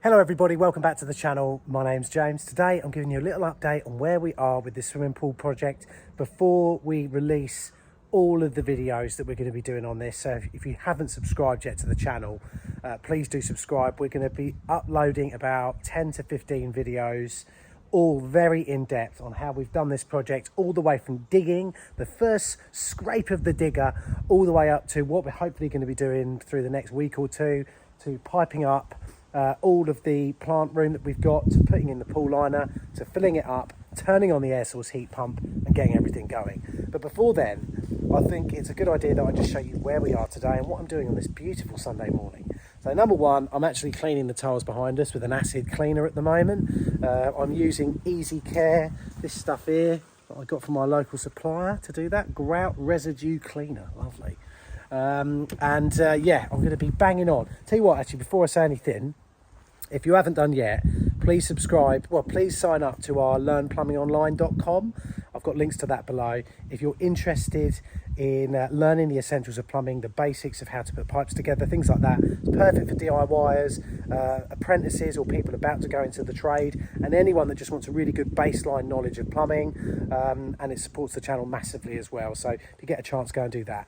Hello everybody, welcome back to the channel. My name's James. Today I'm giving you a little update on where we are with this swimming pool project before we release all of the videos that we're going to be doing on this. So if you haven't subscribed yet to the channel, please do subscribe. We're going to be uploading about 10 to 15 videos, all very in-depth on how we've done this project, all the way from digging, the first scrape of the digger, all the way up to what we're hopefully going to be doing through the next week or two, to piping up all of the plant room that we've got, to putting in the pool liner, to filling it up, turning on the air source heat pump and getting everything going. But before then, I think it's a good idea that I just show you where we are today and what I'm doing on this beautiful Sunday morning. So number one, I'm actually cleaning the tiles behind us with an acid cleaner at the moment. I'm using Easy Care, this stuff here that I got from my local supplier to do that, grout residue cleaner, lovely. Yeah, I'm going to be banging on. Tell you what, actually, before I say anything, if you haven't done yet, please subscribe. Well, please sign up to our learnplumbingonline.com. I've got links to that below. If you're interested in learning the essentials of plumbing, the basics of how to put pipes together, things like that, it's perfect for DIYers, apprentices or people about to go into the trade, and anyone that just wants a really good baseline knowledge of plumbing, and it supports the channel massively as well. So if you get a chance, go and do that.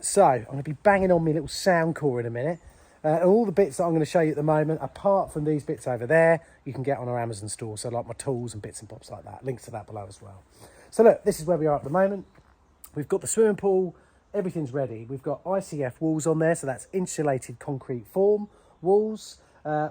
So I'm going to be banging on my little sound core in a minute. All the bits that I'm going to show you at the moment, apart from these bits over there, you can get on our Amazon store. So like my tools and bits and bobs like that. Links to that below as well. So look, this is where we are at the moment. We've got the swimming pool. Everything's ready. We've got ICF walls on there. So that's insulated concrete form walls.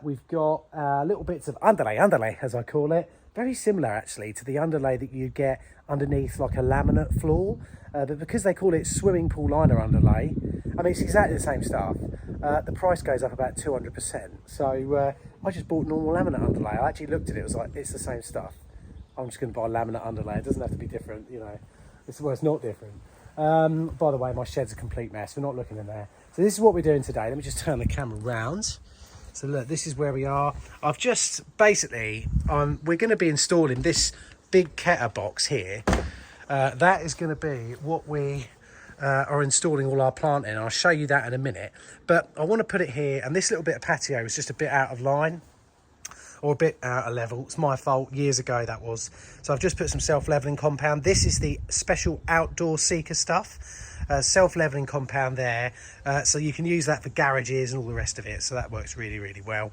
We've got little bits of underlay, as I call it. Very similar actually to the underlay that you get underneath like a laminate floor. But because they call it swimming pool liner underlay, I mean, it's exactly the same stuff. The price goes up about 200%. So I just bought normal laminate underlay. I actually looked at it, it was like, it's the same stuff. I'm just going to buy laminate underlay. It doesn't have to be different, you know. It's not different. By the way, my shed's a complete mess. We're not looking in there. So this is what we're doing today. Let me just turn the camera round. So look, this is where we are. I've just, basically, we're going to be installing this big Keta box here. That is going to be what we are installing all our plant in. I'll show you that in a minute. But I want to put it here, and this little bit of patio is just a bit out of line, or a bit out of level. It's my fault, years ago that was. So I've just put some self-leveling compound. This is the special outdoor seeker stuff. Self-leveling compound there, so you can use that for garages and all the rest of it, so that works really, really well.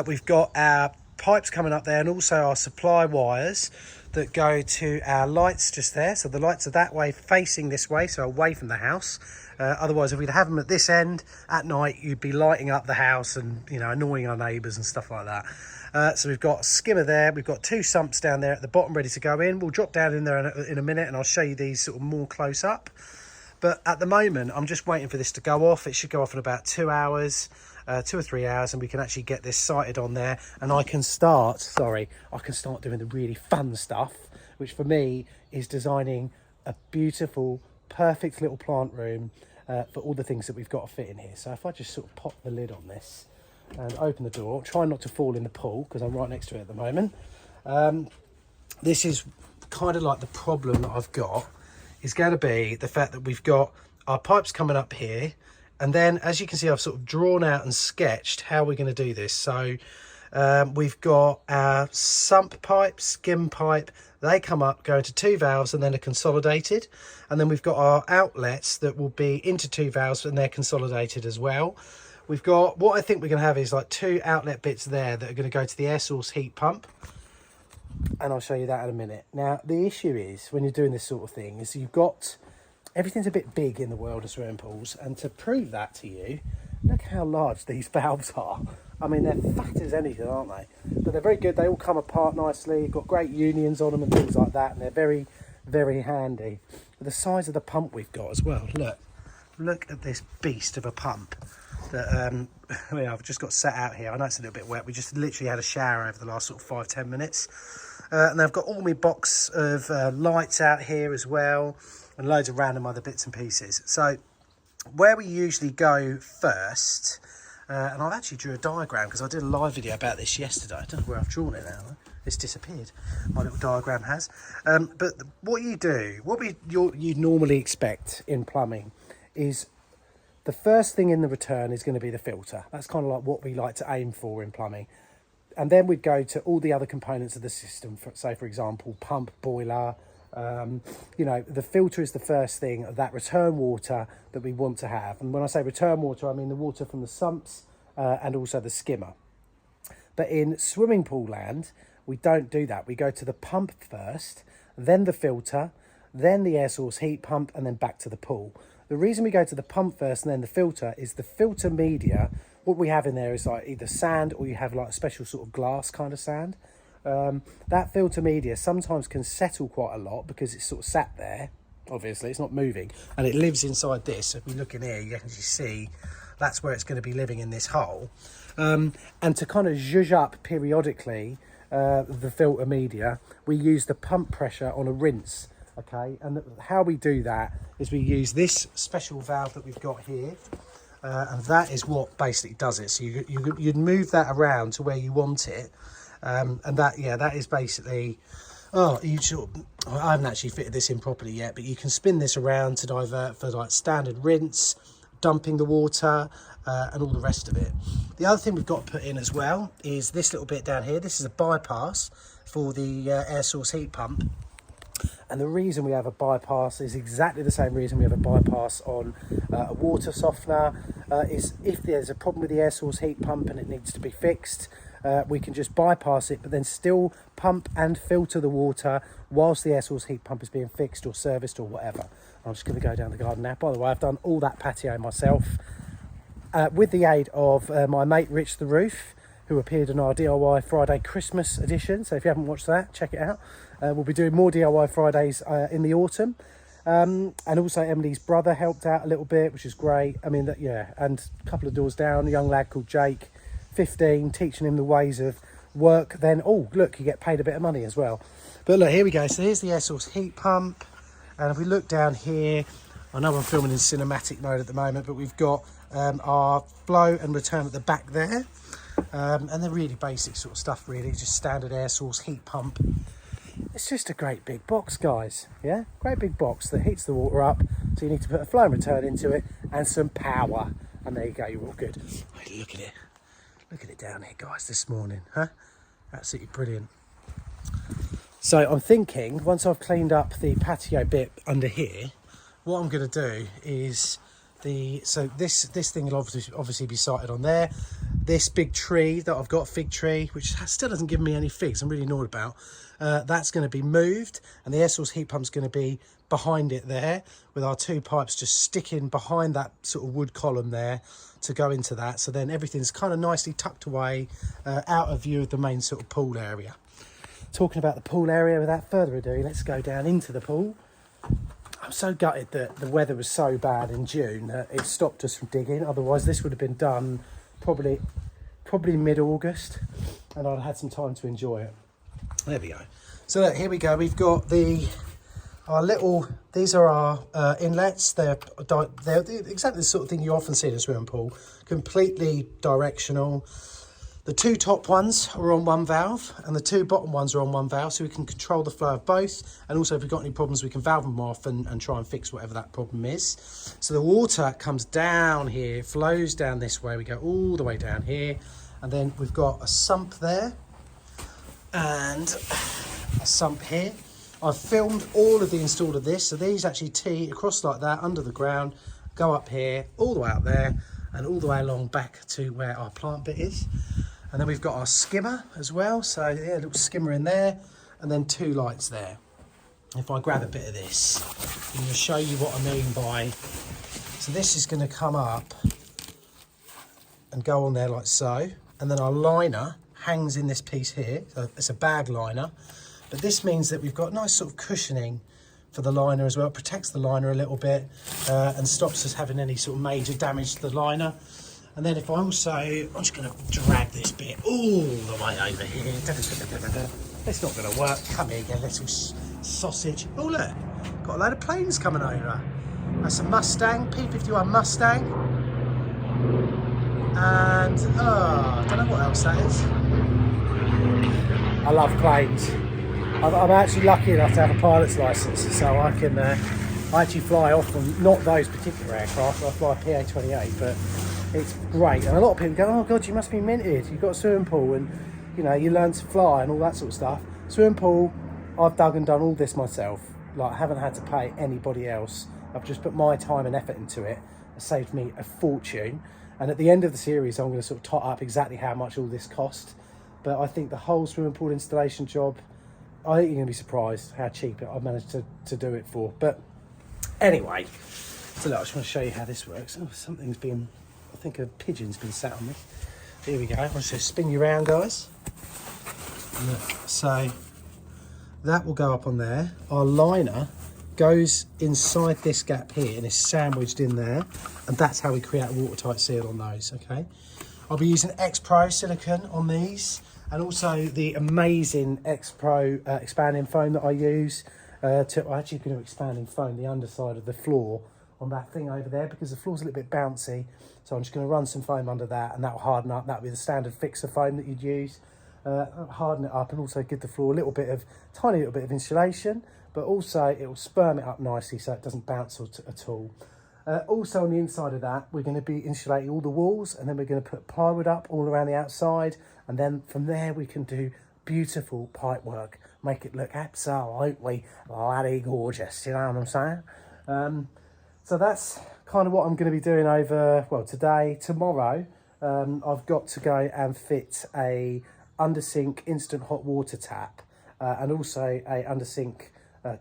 We've got our pipes coming up there, and also our supply wires that go to our lights just there. So the lights are that way, facing this way, so away from the house. Otherwise, if we'd have them at this end at night, you'd be lighting up the house and, you know, annoying our neighbours and stuff like that. So we've got a skimmer there. We've got two sumps down there at the bottom ready to go in. We'll drop down in there in a minute, and I'll show you these sort of more close up. But at the moment, I'm just waiting for this to go off. It should go off in about 2 hours, 2 or 3 hours, and we can actually get this sited on there. And I can start doing the really fun stuff, which for me is designing a beautiful, perfect little plant room for all the things that we've got to fit in here. So if I just sort of pop the lid on this and open the door, try not to fall in the pool because I'm right next to it at the moment. This is kind of like the problem that I've got. Is going to be the fact that we've got our pipes coming up here, and then as you can see, I've sort of drawn out and sketched how we're going to do this. So we've got our sump pipe, skim pipe, they come up, go into two valves and then are consolidated, and then we've got our outlets that will be into two valves and they're consolidated as well. We've got, what I think we're going to have is like two outlet bits there that are going to go to the air source heat pump, and I'll show you that in a minute. Now, the issue is, when you're doing this sort of thing, is you've got, everything's a bit big in the world of swimming pools, and to prove that to you, look how large these valves are. I mean, they're fat as anything, aren't they? But they're very good. They all come apart nicely, got great unions on them and things like that, and they're very, very handy. But the size of the pump we've got as well, look at this beast of a pump that I've just got set out here. I know it's a little bit wet. We just literally had a shower over the last sort of 5-10 minutes. And I've got all my box of lights out here as well, and loads of random other bits and pieces. So where we usually go first, and I've actually drew a diagram because I did a live video about this yesterday. I don't know where I've drawn it now. It's disappeared. My little diagram has. But what you do, you'd normally expect in plumbing is the first thing in the return is going to be the filter. That's kind of like what we like to aim for in plumbing. And then we'd go to all the other components of the system. Say, for example, pump, boiler. You know, the filter is the first thing, that return water that we want to have. And when I say return water, I mean the water from the sumps and also the skimmer. But in swimming pool land, we don't do that. We go to the pump first, then the filter, then the air source heat pump, and then back to the pool. The reason we go to the pump first and then the filter is the filter media, what we have in there is like either sand or you have like a special sort of glass kind of sand. That filter media sometimes can settle quite a lot because it's sort of sat there. Obviously, it's not moving, and it lives inside this. So if we look in here, you can actually see that's where it's going to be living in this hole. And to kind of zhuzh up periodically the filter media, we use the pump pressure on a rinse. Okay, and how we do that is we use this special valve that we've got here, and that is what basically does it. So you'd move that around to where you want it, and that is basically. I haven't actually fitted this in properly yet, but you can spin this around to divert for like standard rinse, dumping the water, and all the rest of it. The other thing we've got to put in as well is this little bit down here. This is a bypass for the air source heat pump. And the reason we have a bypass is exactly the same reason we have a bypass on a water softener. Is if there's a problem with the air source heat pump and it needs to be fixed, we can just bypass it, but then still pump and filter the water whilst the air source heat pump is being fixed or serviced or whatever. I'm just going to go down the garden now. By the way, I've done all that patio myself with the aid of my mate Rich the Roof, who appeared in our DIY Friday Christmas edition. So if you haven't watched that, check it out. We'll be doing more DIY Fridays in the autumn. And also Emily's brother helped out a little bit, which is great. I mean, and a couple of doors down, a young lad called Jake, 15, teaching him the ways of work. Then, oh, look, you get paid a bit of money as well. But look, here we go. So here's the air source heat pump. And if we look down here, I know I'm filming in cinematic mode at the moment, but we've got our flow and return at the back there. And they're really basic sort of stuff, really, just standard air source heat pump. It's just a great big box, guys. Yeah, great big box that heats the water up. So you need to put a flow and return into it and some power. And there you go, you're all good. Oh, look at it. Look at it down here, guys, this morning, huh? Absolutely brilliant. So I'm thinking, once I've cleaned up the patio bit under here, what I'm going to do is this thing will obviously be sited on there. This big tree that I've got, fig tree, which still doesn't give me any figs, I'm really annoyed about. That's going to be moved, and the air source heat pump's going to be behind it there, with our two pipes just sticking behind that sort of wood column there to go into that. So then everything's kind of nicely tucked away out of view of the main sort of pool area. Talking about the pool area, without further ado, let's go down into the pool. I'm so gutted that the weather was so bad in June that it stopped us from digging. Otherwise, this would have been done probably mid-August, and I'd had some time to enjoy it. There we go. So look, here we go. We've got these are our inlets. They're exactly the sort of thing you often see in a swimming pool, completely directional. The two top ones are on one valve and the two bottom ones are on one valve, so we can control the flow of both. And also if we've got any problems, we can valve them off and try and fix whatever that problem is. So the water comes down here, flows down this way. We go all the way down here. And then we've got a sump there and a sump here. I've filmed all of the install of this. So these actually tee across like that under the ground, go up here, all the way up there, and all the way along back to where our plant bit is. And then we've got our skimmer as well. So yeah, a little skimmer in there, and then two lights there. If I grab a bit of this, I'm going to show you what I mean by, so this is going to come up and go on there like so. And then our liner hangs in this piece here. So it's a bag liner, but this means that we've got nice sort of cushioning for the liner as well. It protects the liner a little bit and stops us having any sort of major damage to the liner. And then if I also, I'm just going to drag this bit all the way over here. It's not going to work. Come here, you little sausage. Oh look, got a load of planes coming over. That's a Mustang, P51 Mustang. And I don't know what else that is. I love planes. I'm actually lucky enough to have a pilot's license, so I can I actually fly often, not those particular aircraft. I fly PA-28, but it's great. And a lot of people go, oh God, you must be minted. You've got a swimming pool. And you know, you learn to fly and all that sort of stuff. Swimming pool, I've dug and done all this myself. Like, I haven't had to pay anybody else. I've just put my time and effort into it. It saved me a fortune. And at the end of the series, I'm going to sort of tot up exactly how much all this cost. But I think the whole swimming pool installation job, I think you're going to be surprised how cheap I've managed to do it for. But anyway, so look, I just want to show you how this works. Oh, something's been, I think a pigeon's been sat on me. Here we go. I'll just spin you around, guys. Look, so that will go up on there. Our liner goes inside this gap here and is sandwiched in there, and that's how we create a watertight seal on those. Okay, I'll be using X Pro silicone on these, and also the amazing X Pro expanding foam that I use I'm actually going to expanding foam the underside of the floor on that thing over there, because the floor's a little bit bouncy. So I'm just going to run some foam under that, and that will harden up. That'll be the standard fixer foam that you'd use. Harden it up and also give the floor a little bit of, tiny little bit of insulation, but also it will sperm it up nicely so it doesn't bounce at all. Also on the inside of that, we're going to be insulating all the walls, and then we're going to put plywood up all around the outside, and then from there we can do beautiful pipe work, make it look absolutely bloody gorgeous, you know what I'm saying? So that's kind of what I'm going to be doing over, well, today. Tomorrow, I've got to go and fit a under-sink instant hot water tap and also a under-sink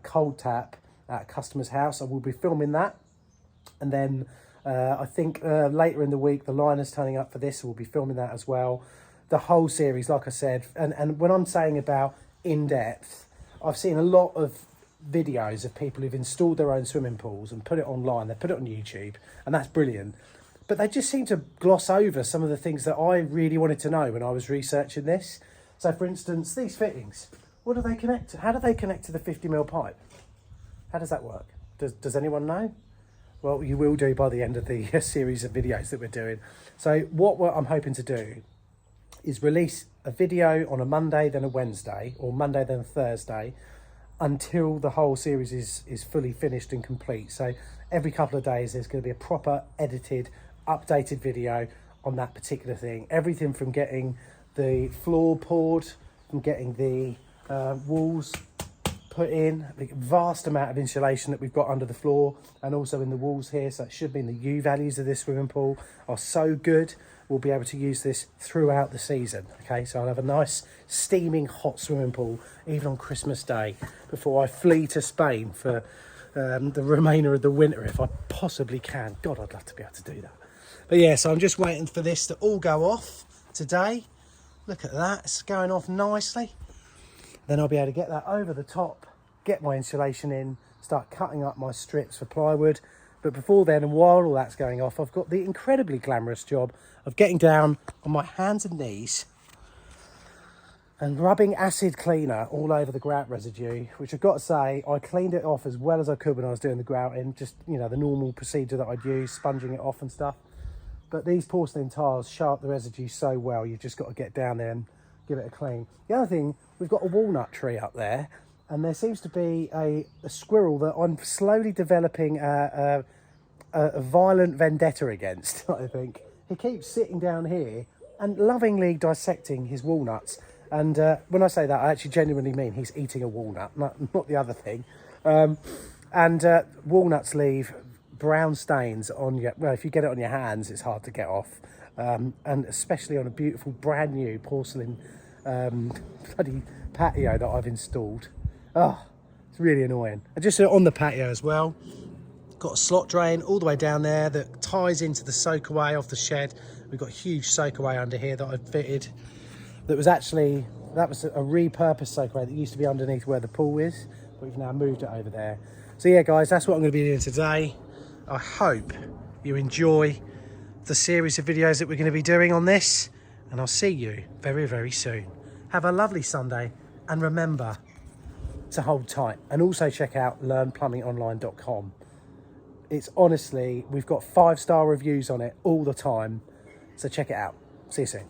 cold tap at a customer's house. I will be filming that. And then I think later in the week, the liner's turning up for this, so we'll be filming that as well. The whole series, like I said, and when I'm saying about in-depth, I've seen a lot of videos of people who've installed their own swimming pools and put it online. They put it on YouTube, and that's brilliant. But they just seem to gloss over some of the things that I really wanted to know when I was researching this. So, for instance, these fittings, what do they connect to? How do they connect to the 50mm pipe? How does that work? Does anyone know? Well, you will do by the end of the series of videos that we're doing. So what I'm hoping to do is release a video on a Monday, then a Wednesday, or Monday, then a Thursday, until the whole series is fully finished and complete. So every couple of days, there's going to be a proper edited, updated video on that particular thing. Everything from getting the floor poured, from getting the walls put in, the vast amount of insulation that we've got under the floor and also in the walls here. So it should mean the U values of this swimming pool are so good, we'll be able to use this throughout the season. Okay, so I'll have a nice steaming hot swimming pool even on Christmas Day before I flee to Spain for the remainder of the winter, if I possibly can. God, I'd love to be able to do that. But yeah, so I'm just waiting for this to all go off today. Look at that, it's going off nicely. Then I'll be able to get that over the top, get my insulation in, start cutting up my strips for plywood. But before then, and while all that's going off, I've got the incredibly glamorous job of getting down on my hands and knees and rubbing acid cleaner all over the grout residue, which I've got to say, I cleaned it off as well as I could when I was doing the grouting, just, you know, the normal procedure that I'd use, sponging it off and stuff. But these porcelain tiles show up the residue so well, you've just got to get down there and give it a clean. The other thing, we've got a walnut tree up there, and there seems to be a squirrel that I'm slowly developing a violent vendetta against, I think. He keeps sitting down here and lovingly dissecting his walnuts. And when I say that, I actually genuinely mean he's eating a walnut, not the other thing. Walnuts leave brown stains on your, well, if you get it on your hands, it's hard to get off. And especially on a beautiful brand new porcelain bloody patio that I've installed. Oh, it's really annoying. And just on the patio as well, got a slot drain all the way down there that ties into the soakaway off the shed. We've got a huge soakaway under here that I've fitted. That was a repurposed soakaway that used to be underneath where the pool is, but we've now moved it over there. So yeah, guys, that's what I'm going to be doing today. I hope you enjoy the series of videos that we're going to be doing on this, and I'll see you very, very soon. Have a lovely Sunday, and remember to hold tight, and also check out learnplumbingonline.com. It's honestly, we've got 5-star reviews on it all the time, so check it out. See you soon.